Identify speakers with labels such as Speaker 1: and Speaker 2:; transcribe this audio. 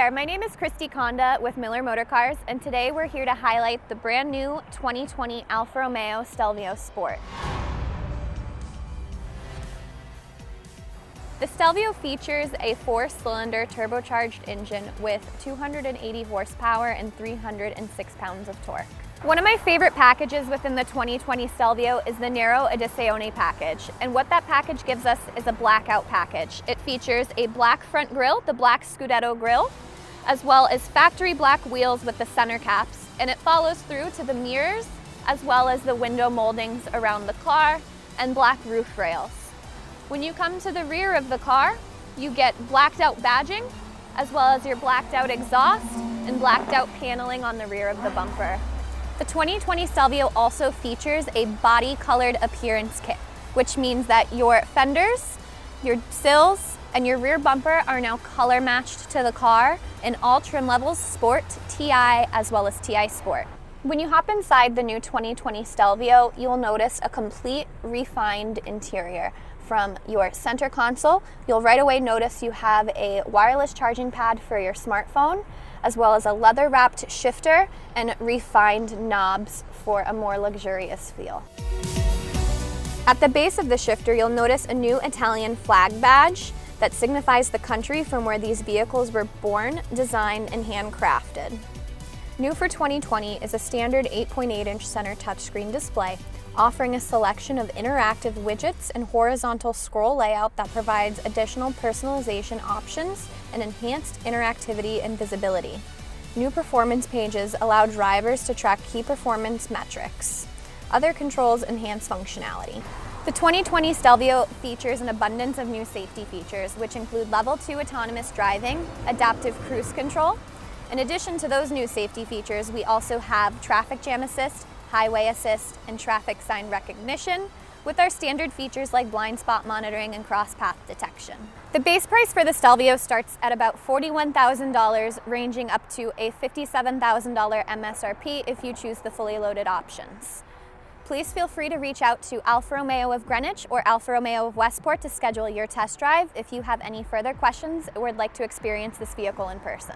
Speaker 1: there, my name is Christy Conda with Miller Motorcars, and today we're here to highlight the brand new 2020 Alfa Romeo Stelvio Sport. The Stelvio features a 4-cylinder turbocharged engine with 280 horsepower and 306 pounds of torque. One of my favorite packages within the 2020 Stelvio is the Nero Edizione package, and what that package gives us is a blackout package. It features a black front grille, the black Scudetto grille, as well as factory black wheels with the center caps, and it follows through to the mirrors as well as the window moldings around the car and black roof rails. When you come to the rear of the car, you get blacked out badging as well as your blacked out exhaust and blacked out paneling on the rear of the bumper. The 2020 Stelvio also features a body-colored appearance kit, which means that your fenders, your sills, and your rear bumper are now color matched to the car in all trim levels, Sport, TI, as well as TI Sport. When you hop inside the new 2020 Stelvio, you'll notice a complete refined interior. From your center console, you'll right away notice you have a wireless charging pad for your smartphone, as well as a leather-wrapped shifter and refined knobs for a more luxurious feel. At the base of the shifter, you'll notice a new Italian flag badge that signifies the country from where these vehicles were born, designed, and handcrafted. New for 2020 is a standard 8.8-inch center touchscreen display, offering a selection of interactive widgets and horizontal scroll layout that provides additional personalization options and enhanced interactivity and visibility. New performance pages allow drivers to track key performance metrics. Other controls enhance functionality. The 2020 Stelvio features an abundance of new safety features, which include Level 2 autonomous driving, adaptive cruise control. In addition to those new safety features, we also have traffic jam assist, highway assist, and traffic sign recognition, with our standard features like blind spot monitoring and cross-path detection. The base price for the Stelvio starts at about $41,000, ranging up to a $57,000 MSRP if you choose the fully loaded options. Please feel free to reach out to Alfa Romeo of Greenwich or Alfa Romeo of Westport to schedule your test drive if you have any further questions or would like to experience this vehicle in person.